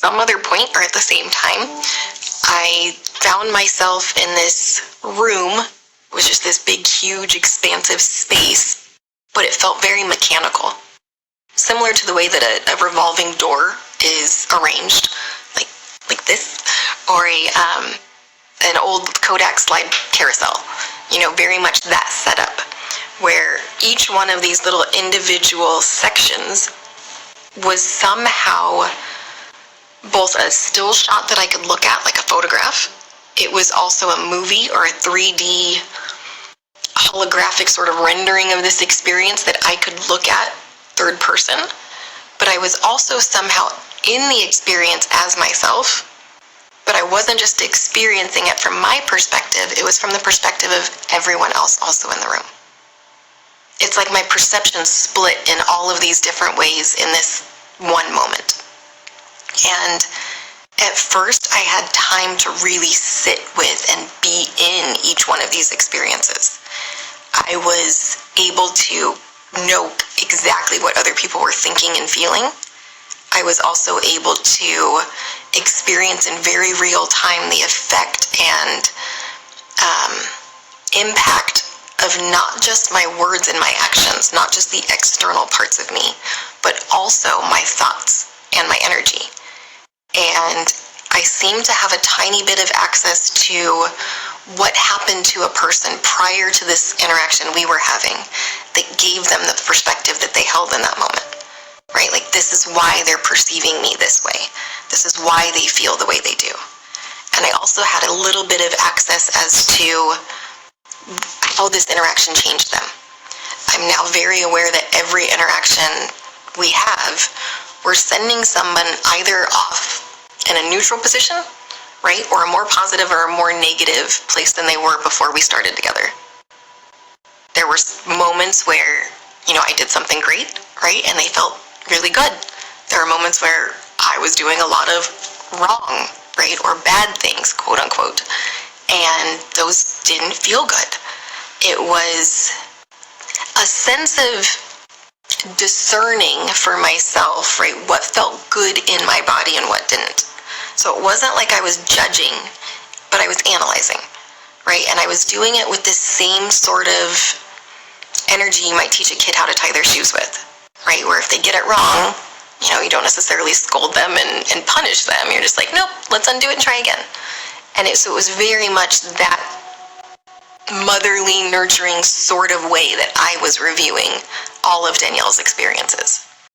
some other point or at the same time, I found myself in this room. It was just this big, huge, expansive space, but it felt very mechanical. Similar to the way that a revolving door is arranged, like this, or an old Kodak slide carousel. Very much that setup, where each one of these little individual sections was somehow both a still shot that I could look at, like a photograph. It was also a movie or a 3D holographic sort of rendering of this experience that I could look at third person. But I was also somehow in the experience as myself, but I wasn't just experiencing it from my perspective, it was from the perspective of everyone else also in the room. It's like my perception split in all of these different ways in this one moment. And at first, I had time to really sit with and be in each one of these experiences. I was able to know exactly what other people were thinking and feeling. I was also able to experience in very real time the effect and impact of not just my words and my actions, not just the external parts of me, but also my thoughts and my energy. And I seem to have a tiny bit of access to what happened to a person prior to this interaction we were having that gave them the perspective that they held in that moment, right? Like, this is why they're perceiving me this way. This is why they feel the way they do. And I also had a little bit of access as to how this interaction changed them. I'm now very aware that every interaction we have, we're sending someone either off in a neutral position, right, or a more positive or a more negative place than they were before we started together. There were moments where, I did something great, right, and they felt really good. There were moments where I was doing a lot of wrong, right, or bad things, quote unquote, and those didn't feel good. It was a sense of discerning for myself, right, what felt good in my body and what didn't. So it wasn't like I was judging, but I was analyzing, right? And I was doing it with this same sort of energy you might teach a kid how to tie their shoes with, right? Where if they get it wrong, you don't necessarily scold them and punish them. You're just like, nope, let's undo it and try again. And so it was very much that motherly, nurturing sort of way that I was reviewing all of Danielle's experiences.